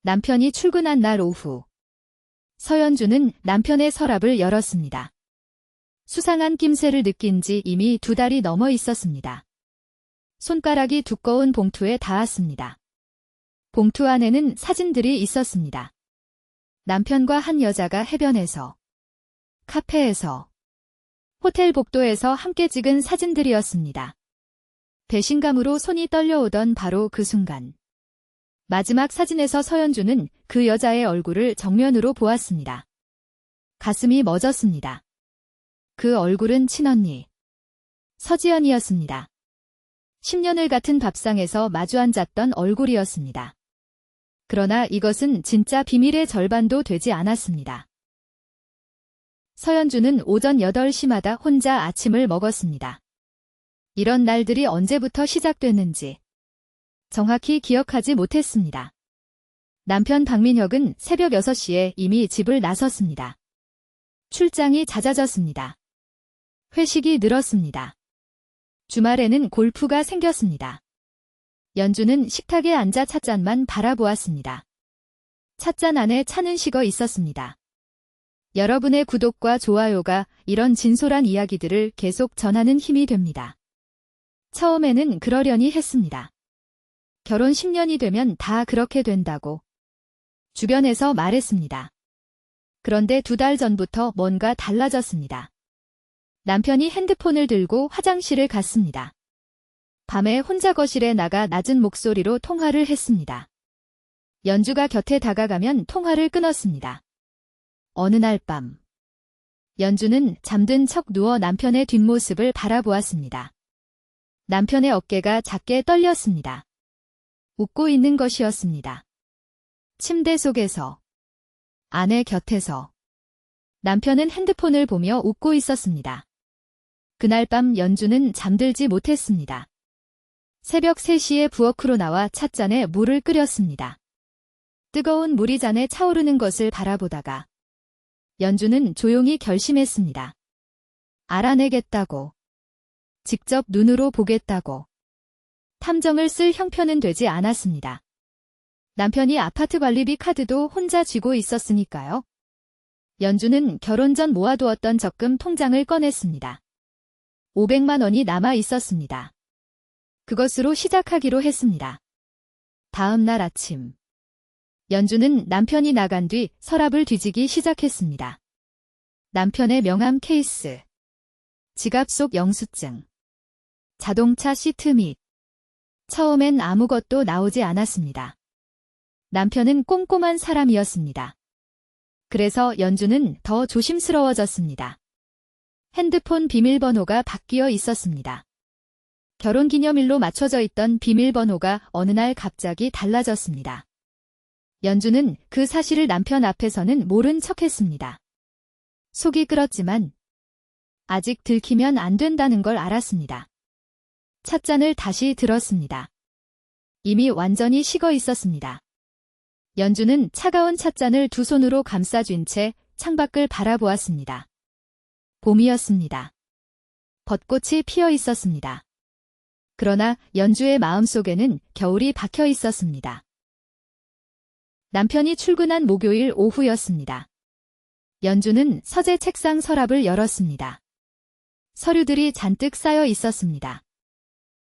남편이 출근한 날 오후. 서연주는 남편의 서랍을 열었습니다. 수상한 낌새를 느낀 지 이미 2달이 넘어 있었습니다. 손가락이 두꺼운 봉투에 닿았습니다. 봉투 안에는 사진들이 있었습니다. 남편과 한 여자가 해변에서, 카페에서, 호텔 복도에서 함께 찍은 사진들이었습니다. 배신감으로 손이 떨려오던 바로 그 순간. 마지막 사진에서 서연주는 그 여자의 얼굴을 정면으로 보았습니다. 가슴이 멎었습니다. 그 얼굴은 친언니 서지연이었습니다. 10년을 같은 밥상에서 마주 앉았던 얼굴이었습니다. 그러나 이것은 진짜 비밀의 절반도 되지 않았습니다. 서연주는 오전 8시마다 혼자 아침을 먹었습니다. 이런 날들이 언제부터 시작됐는지 정확히 기억하지 못했습니다. 남편 박민혁은 새벽 6시에 이미 집을 나섰습니다. 출장이 잦아졌습니다. 회식이 늘었습니다. 주말에는 골프가 생겼습니다. 연주는 식탁에 앉아 찻잔만 바라보았습니다. 찻잔 안에 차는 식어 있었습니다. 여러분의 구독과 좋아요가 이런 진솔한 이야기들을 계속 전하는 힘이 됩니다. 처음에는 그러려니 했습니다. 결혼 10년이 되면 다 그렇게 된다고 주변에서 말했습니다. 그런데 2달 전부터 뭔가 달라졌습니다. 남편이 핸드폰을 들고 화장실을 갔습니다. 밤에 혼자 거실에 나가 낮은 목소리로 통화를 했습니다. 연주가 곁에 다가가면 통화를 끊었습니다. 어느 날 밤, 연주는 잠든 척 누워 남편의 뒷모습을 바라보았습니다. 남편의 어깨가 작게 떨렸습니다. 웃고 있는 것이었습니다. 침대 속에서, 아내 곁에서 남편은 핸드폰을 보며 웃고 있었습니다. 그날 밤 연주는 잠들지 못했습니다. 새벽 3시에 부엌으로 나와 찻잔에 물을 끓였습니다. 뜨거운 물이 잔에 차오르는 것을 바라보다가 연주는 조용히 결심했습니다. 알아내겠다고. 직접 눈으로 보겠다고. 탐정을 쓸 형편은 되지 않았습니다. 남편이 아파트 관리비 카드도 혼자 쥐고 있었으니까요. 연주는 결혼 전 모아두었던 적금 통장을 꺼냈습니다. 500만 원이 남아 있었습니다. 그것으로 시작하기로 했습니다. 다음 날 아침. 연주는 남편이 나간 뒤 서랍을 뒤지기 시작했습니다. 남편의 명함 케이스, 지갑 속 영수증, 자동차 시트 및 처음엔 아무것도 나오지 않았습니다. 남편은 꼼꼼한 사람이었습니다. 그래서 연주는 더 조심스러워졌습니다. 핸드폰 비밀번호가 바뀌어 있었습니다. 결혼기념일로 맞춰져 있던 비밀번호가 어느 날 갑자기 달라졌습니다. 연주는 그 사실을 남편 앞에서는 모른 척했습니다. 속이 끓었지만 아직 들키면 안 된다는 걸 알았습니다. 찻잔을 다시 들었습니다. 이미 완전히 식어 있었습니다. 연주는 차가운 찻잔을 두 손으로 감싸쥔 채 창밖을 바라보았습니다. 봄이었습니다. 벚꽃이 피어 있었습니다. 그러나 연주의 마음속에는 겨울이 박혀 있었습니다. 남편이 출근한 목요일 오후였습니다. 연주는 서재 책상 서랍을 열었습니다. 서류들이 잔뜩 쌓여 있었습니다.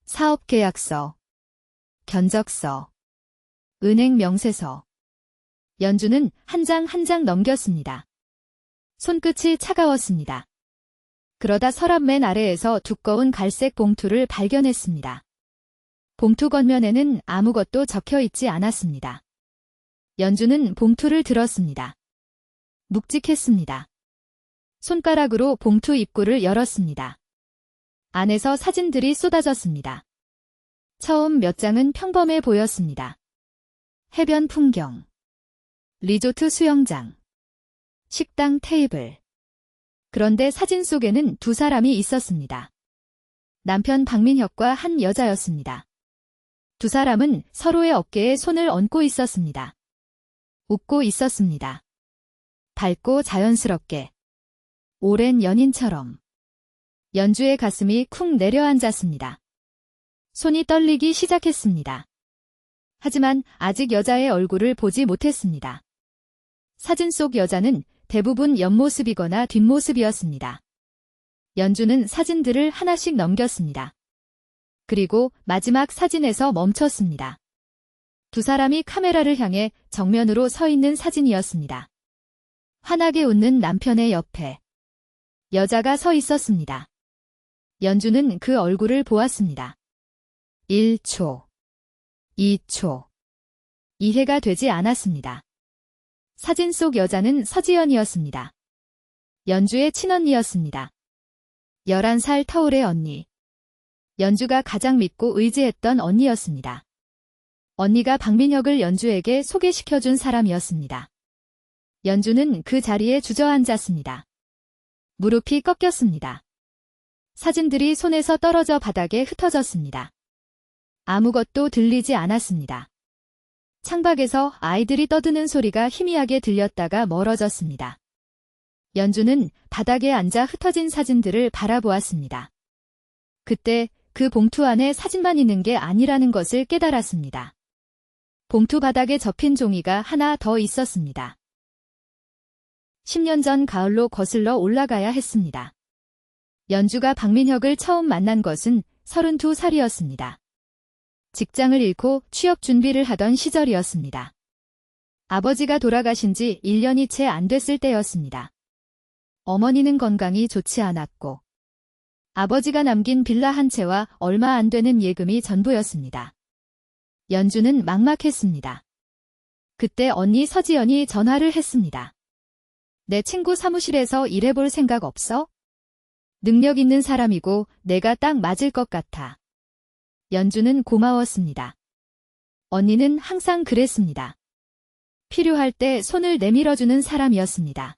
사업계약서, 견적서, 은행 명세서. 연주는 한 장 한 장 넘겼습니다. 손끝이 차가웠습니다. 그러다 서랍 맨 아래에서 두꺼운 갈색 봉투를 발견했습니다. 봉투 겉면에는 아무것도 적혀 있지 않았습니다. 연주는 봉투를 들었습니다. 묵직했습니다. 손가락으로 봉투 입구를 열었습니다. 안에서 사진들이 쏟아졌습니다. 처음 몇 장은 평범해 보였습니다. 해변 풍경, 리조트 수영장, 식당 테이블. 그런데 사진 속에는 두 사람이 있었습니다. 남편 박민혁과 한 여자였습니다. 두 사람은 서로의 어깨에 손을 얹고 있었습니다. 웃고 있었습니다. 밝고 자연스럽게. 오랜 연인처럼. 연주의 가슴이 쿵 내려앉았습니다. 손이 떨리기 시작했습니다. 하지만 아직 여자의 얼굴을 보지 못했습니다. 사진 속 여자는 대부분 옆모습이거나 뒷모습이었습니다. 연주는 사진들을 하나씩 넘겼습니다. 그리고 마지막 사진에서 멈췄습니다. 두 사람이 카메라를 향해 정면으로 서 있는 사진이었습니다. 환하게 웃는 남편의 옆에 여자가 서 있었습니다. 연주는 그 얼굴을 보았습니다. 1초, 2초. 이해가 되지 않았습니다. 사진 속 여자는 서지연이었습니다. 연주의 친언니였습니다. 11살 터울의 언니. 연주가 가장 믿고 의지했던 언니였습니다. 언니가 박민혁을 연주에게 소개시켜준 사람이었습니다. 연주는 그 자리에 주저앉았습니다. 무릎이 꺾였습니다. 사진들이 손에서 떨어져 바닥에 흩어졌습니다. 아무것도 들리지 않았습니다. 창밖에서 아이들이 떠드는 소리가 희미하게 들렸다가 멀어졌습니다. 연주는 바닥에 앉아 흩어진 사진들을 바라보았습니다. 그때 그 봉투 안에 사진만 있는 게 아니라는 것을 깨달았습니다. 봉투 바닥에 접힌 종이가 하나 더 있었습니다. 10년 전 가을로 거슬러 올라가야 했습니다. 연주가 박민혁을 처음 만난 것은 32살이었습니다. 직장을 잃고 취업 준비를 하던 시절이었습니다. 아버지가 돌아가신 지 1년이 채 안 됐을 때였습니다. 어머니는 건강이 좋지 않았고 아버지가 남긴 빌라 한 채와 얼마 안 되는 예금이 전부였습니다. 연주는 막막했습니다. 그때 언니 서지연이 전화를 했습니다. 내 친구 사무실에서 일해볼 생각 없어? 능력 있는 사람이고 내가 딱 맞을 것 같아. 연주는 고마웠습니다. 언니는 항상 그랬습니다. 필요할 때 손을 내밀어주는 사람이었습니다.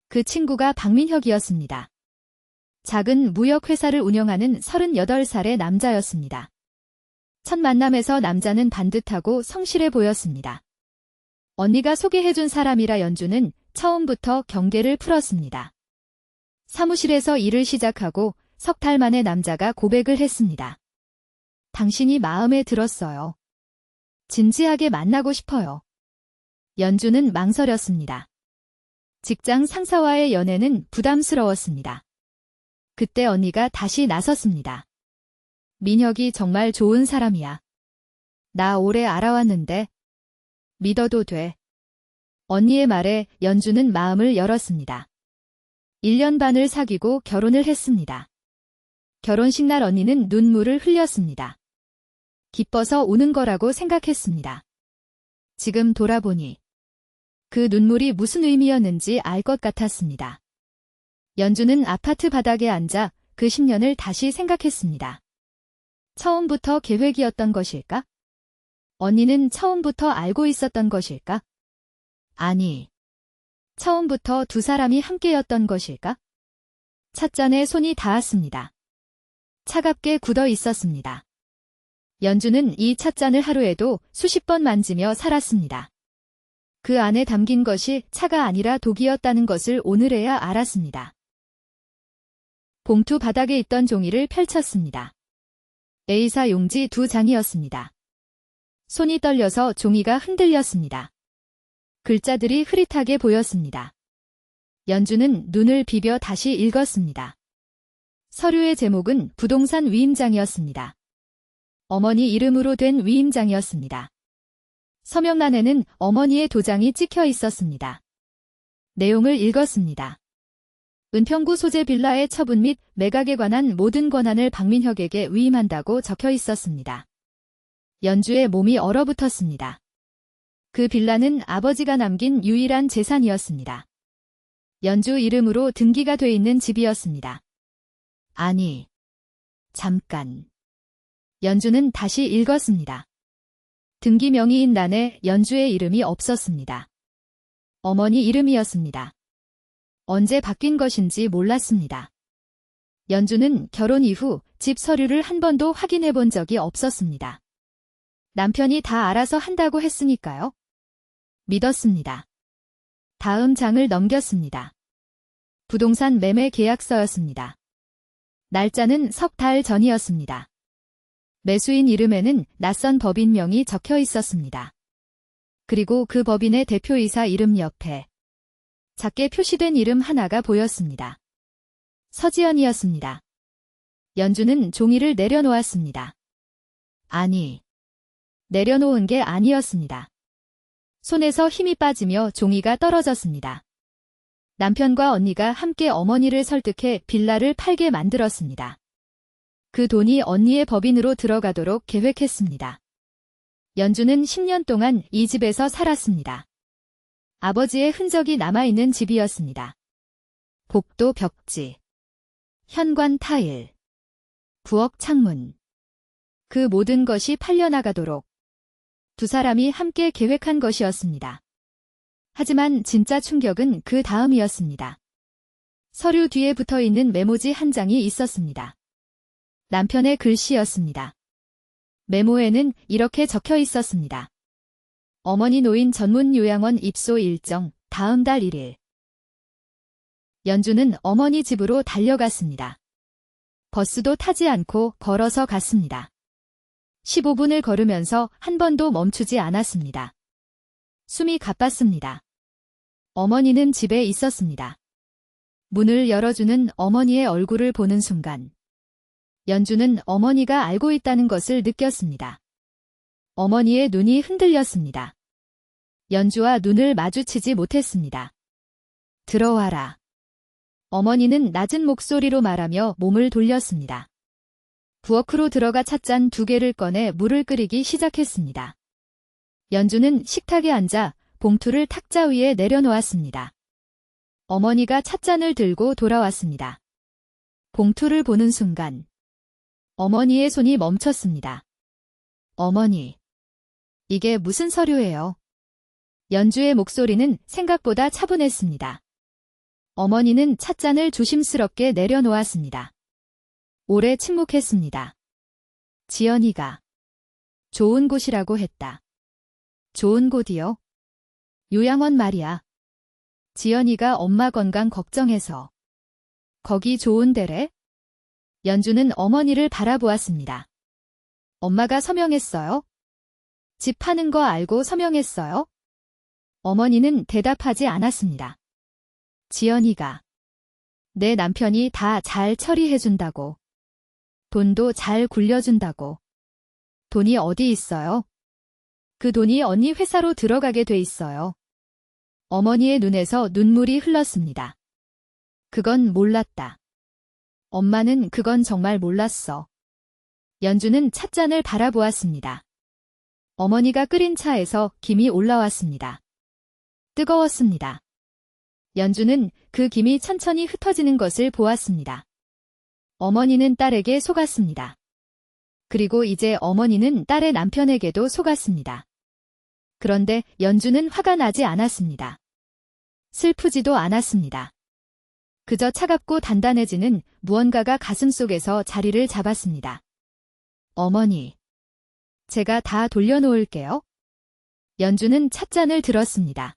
그 친구가 박민혁이었습니다. 작은 무역회사를 운영하는 38살의 남자였습니다. 첫 만남에서 남자는 반듯하고 성실해 보였습니다. 언니가 소개해준 사람이라 연주는 처음부터 경계를 풀었습니다. 사무실에서 일을 시작하고 석 달 만에 남자가 고백을 했습니다. 당신이 마음에 들었어요. 진지하게 만나고 싶어요. 연주는 망설였습니다. 직장 상사와의 연애는 부담스러웠습니다. 그때 언니가 다시 나섰습니다. 민혁이 정말 좋은 사람이야. 나 오래 알아왔는데 믿어도 돼. 언니의 말에 연주는 마음을 열었습니다. 1년 반을 사귀고 결혼을 했습니다. 결혼식 날 언니는 눈물을 흘렸습니다. 기뻐서 우는 거라고 생각했습니다. 지금 돌아보니 그 눈물이 무슨 의미였는지 알 것 같았습니다. 연주는 아파트 바닥에 앉아 그 10년을 다시 생각했습니다. 처음부터 계획이었던 것일까? 언니는 처음부터 알고 있었던 것일까? 아니, 처음부터 두 사람이 함께였던 것일까? 찻잔에 손이 닿았습니다. 차갑게 굳어 있었습니다. 연주는 이 찻잔을 하루에도 수십 번 만지며 살았습니다. 그 안에 담긴 것이 차가 아니라 독이었다는 것을 오늘에야 알았습니다. 봉투 바닥에 있던 종이를 펼쳤습니다. A사 용지 2장이었습니다. 손이 떨려서 종이가 흔들렸습니다. 글자들이 흐릿하게 보였습니다. 연주는 눈을 비벼 다시 읽었습니다. 서류의 제목은 부동산 위임장이었습니다. 어머니 이름으로 된 위임장이었습니다. 서명란에는 어머니의 도장이 찍혀 있었습니다. 내용을 읽었습니다. 은평구 소재 빌라의 처분 및 매각에 관한 모든 권한을 박민혁에게 위임한다고 적혀 있었습니다. 연주의 몸이 얼어붙었습니다. 그 빌라는 아버지가 남긴 유일한 재산이었습니다. 연주 이름으로 등기가 돼 있는 집이었습니다. 아니, 잠깐. 연주는 다시 읽었습니다. 등기 명의인 란에 연주의 이름이 없었습니다. 어머니 이름이었습니다. 언제 바뀐 것인지 몰랐습니다. 연주는 결혼 이후 집 서류를 한 번도 확인해 본 적이 없었습니다. 남편이 다 알아서 한다고 했으니까요. 믿었습니다. 다음 장을 넘겼습니다. 부동산 매매 계약서였습니다. 날짜는 석 달 전이었습니다. 매수인 이름에는 낯선 법인명이 적혀 있었습니다. 그리고 그 법인의 대표이사 이름 옆에 작게 표시된 이름 하나가 보였습니다. 서지연이었습니다. 연주는 종이를 내려놓았습니다. 아니, 내려놓은 게 아니었습니다. 손에서 힘이 빠지며 종이가 떨어졌습니다. 남편과 언니가 함께 어머니를 설득해 빌라를 팔게 만들었습니다. 그 돈이 언니의 법인으로 들어가도록 계획했습니다. 연주는 10년 동안 이 집에서 살았습니다. 아버지의 흔적이 남아있는 집이었습니다. 복도 벽지, 현관 타일, 부엌 창문. 그 모든 것이 팔려나가도록 두 사람이 함께 계획한 것이었습니다. 하지만 진짜 충격은 그 다음이었습니다. 서류 뒤에 붙어있는 메모지 한 장이 있었습니다. 남편의 글씨였습니다. 메모에는 이렇게 적혀 있었습니다. 어머니 노인 전문 요양원 입소 일정 다음 달 1일. 연주는 어머니 집으로 달려갔습니다. 버스도 타지 않고 걸어서 갔습니다. 15분을 걸으면서 한 번도 멈추지 않았습니다. 숨이 가빴습니다. 어머니는 집에 있었습니다. 문을 열어주는 어머니의 얼굴을 보는 순간 연주는 어머니가 알고 있다는 것을 느꼈습니다. 어머니의 눈이 흔들렸습니다. 연주와 눈을 마주치지 못했습니다. 들어와라. 어머니는 낮은 목소리로 말하며 몸을 돌렸습니다. 부엌으로 들어가 찻잔 2개를 꺼내 물을 끓이기 시작했습니다. 연주는 식탁에 앉아 봉투를 탁자 위에 내려놓았습니다. 어머니가 찻잔을 들고 돌아왔습니다. 봉투를 보는 순간 어머니의 손이 멈췄습니다. 어머니, 이게 무슨 서류예요? 연주의 목소리는 생각보다 차분했습니다. 어머니는 찻잔을 조심스럽게 내려놓았습니다. 오래 침묵했습니다. 지연이가 좋은 곳이라고 했다. 좋은 곳이요? 요양원 말이야. 지연이가 엄마 건강 걱정해서. 거기 좋은 데래? 연주는 어머니를 바라보았습니다. 엄마가 서명했어요? 집 파는 거 알고 서명했어요? 어머니는 대답하지 않았습니다. 지연이가 내 남편이 다 잘 처리해준다고. 돈도 잘 굴려준다고. 돈이 어디 있어요? 그 돈이 언니 회사로 들어가게 돼 있어요. 어머니의 눈에서 눈물이 흘렀습니다. 그건 몰랐다. 엄마는 그건 정말 몰랐어. 연주는 찻잔을 바라보았습니다. 어머니가 끓인 차에서 김이 올라왔습니다. 뜨거웠습니다. 연주는 그 김이 천천히 흩어지는 것을 보았습니다. 어머니는 딸에게 속았습니다. 그리고 이제 어머니는 딸의 남편에게도 속았습니다. 그런데 연주는 화가 나지 않았습니다. 슬프지도 않았습니다. 그저 차갑고 단단해지는 무언가가 가슴속에서 자리를 잡았습니다. 어머니, 제가 다 돌려놓을게요. 연주는 찻잔을 들었습니다.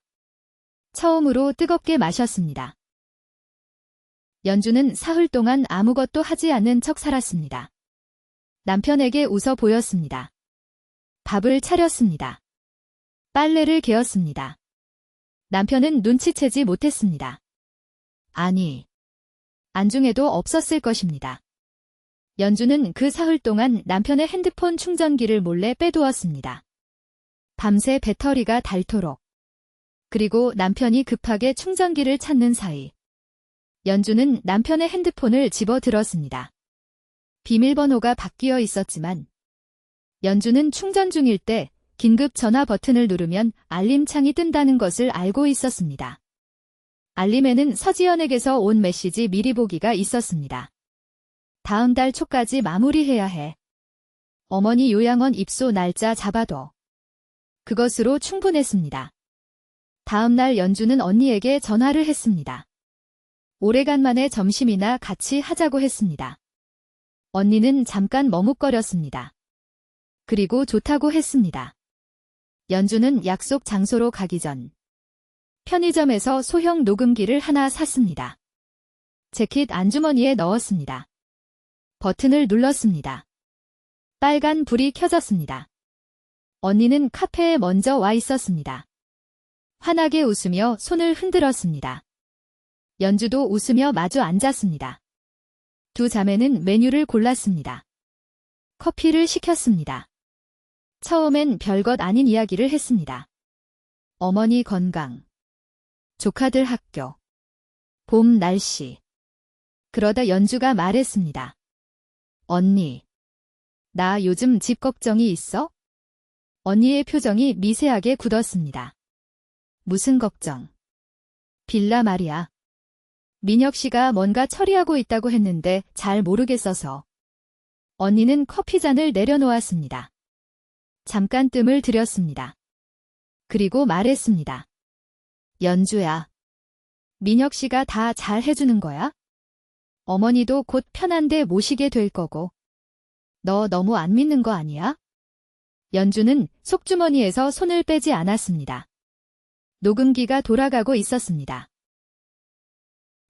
처음으로 뜨겁게 마셨습니다. 연주는 사흘 동안 아무것도 하지 않는 척 살았습니다. 남편에게 웃어 보였습니다. 밥을 차렸습니다. 빨래를 개었습니다. 남편은 눈치채지 못했습니다. 아니, 안중에도 없었을 것입니다. 연주는 그 사흘 동안 남편의 핸드폰 충전기를 몰래 빼두었습니다. 밤새 배터리가 닳도록. 그리고 남편이 급하게 충전기를 찾는 사이 연주는 남편의 핸드폰을 집어들었습니다. 비밀번호가 바뀌어 있었지만 연주는 충전 중일 때 긴급 전화 버튼을 누르면 알림창이 뜬다는 것을 알고 있었습니다. 알림에는 서지연에게서 온 메시지 미리 보기가 있었습니다. 다음 달 초까지 마무리해야 해. 어머니 요양원 입소 날짜 잡아둬. 그것으로 충분했습니다. 다음 날 연주는 언니에게 전화를 했습니다. 오래간만에 점심이나 같이 하자고 했습니다. 언니는 잠깐 머뭇거렸습니다. 그리고 좋다고 했습니다. 연주는 약속 장소로 가기 전 편의점에서 소형 녹음기를 하나 샀습니다. 재킷 안주머니에 넣었습니다. 버튼을 눌렀습니다. 빨간 불이 켜졌습니다. 언니는 카페에 먼저 와 있었습니다. 환하게 웃으며 손을 흔들었습니다. 연주도 웃으며 마주 앉았습니다. 두 자매는 메뉴를 골랐습니다. 커피를 시켰습니다. 처음엔 별것 아닌 이야기를 했습니다. 어머니 건강, 조카들 학교, 봄 날씨. 그러다 연주가 말했습니다. 언니, 나 요즘 집 걱정이 있어? 언니의 표정이 미세하게 굳었습니다. 무슨 걱정? 빌라 말이야. 민혁 씨가 뭔가 처리하고 있다고 했는데 잘 모르겠어서. 언니는 커피잔을 내려놓았습니다. 잠깐 뜸을 들였습니다. 그리고 말했습니다. 연주야. 민혁 씨가 다 잘 해주는 거야? 어머니도 곧 편한데 모시게 될 거고. 너 너무 안 믿는 거 아니야? 연주는 속주머니에서 손을 빼지 않았습니다. 녹음기가 돌아가고 있었습니다.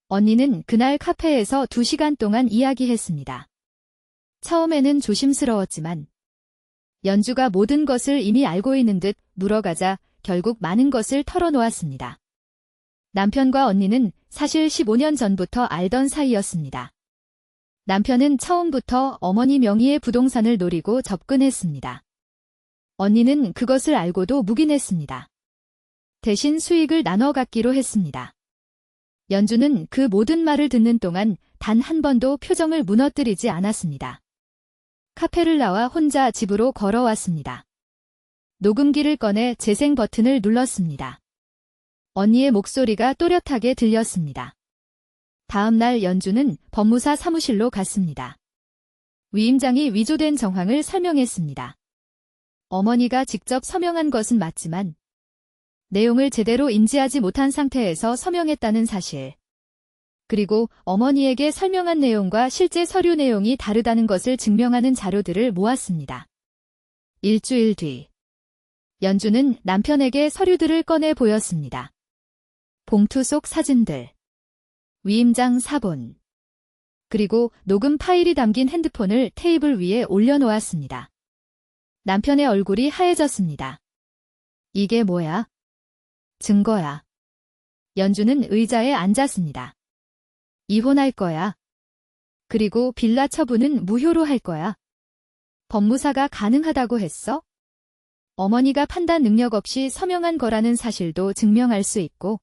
언니는 그날 카페에서 2시간 동안 이야기했습니다. 처음에는 조심스러웠지만 연주가 모든 것을 이미 알고 있는 듯 물어가자 결국 많은 것을 털어놓았습니다. 남편과 언니는 사실 15년 전부터 알던 사이였습니다. 남편은 처음부터 어머니 명의의 부동산을 노리고 접근했습니다. 언니는 그것을 알고도 묵인했습니다. 대신 수익을 나눠 갖기로 했습니다. 연주는 그 모든 말을 듣는 동안 단 한 번도 표정을 무너뜨리지 않았습니다. 카페를 나와 혼자 집으로 걸어왔습니다. 녹음기를 꺼내 재생 버튼을 눌렀습니다. 언니의 목소리가 또렷하게 들렸습니다. 다음 날 연주는 법무사 사무실로 갔습니다. 위임장이 위조된 정황을 설명했습니다. 어머니가 직접 서명한 것은 맞지만 내용을 제대로 인지하지 못한 상태에서 서명했다는 사실, 그리고 어머니에게 설명한 내용과 실제 서류 내용이 다르다는 것을 증명하는 자료들을 모았습니다. 일주일 뒤, 연주는 남편에게 서류들을 꺼내 보였습니다. 봉투 속 사진들, 위임장 사본, 그리고 녹음 파일이 담긴 핸드폰을 테이블 위에 올려놓았습니다. 남편의 얼굴이 하얘졌습니다. 이게 뭐야? 증거야. 연주는 의자에 앉았습니다. 이혼할 거야. 그리고 빌라 처분은 무효로 할 거야. 법무사가 가능하다고 했어? 어머니가 판단 능력 없이 서명한 거라는 사실도 증명할 수 있고.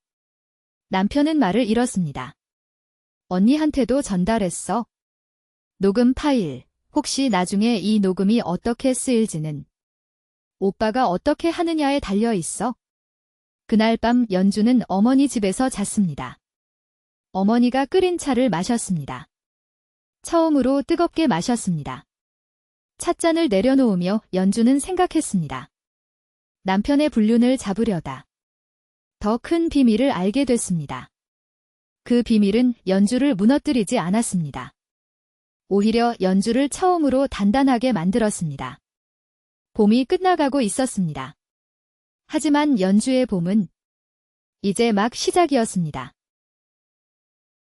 남편은 말을 잃었습니다. 언니한테도 전달했어. 녹음 파일, 혹시 나중에 이 녹음이 어떻게 쓰일지는 오빠가 어떻게 하느냐에 달려 있어. 그날 밤 연주는 어머니 집에서 잤습니다. 어머니가 끓인 차를 마셨습니다. 처음으로 뜨겁게 마셨습니다. 찻잔을 내려놓으며 연주는 생각했습니다. 남편의 불륜을 잡으려다 더 큰 비밀을 알게 됐습니다. 그 비밀은 연주를 무너뜨리지 않았습니다. 오히려 연주를 처음으로 단단하게 만들었습니다. 봄이 끝나가고 있었습니다. 하지만 연주의 봄은 이제 막 시작이었습니다.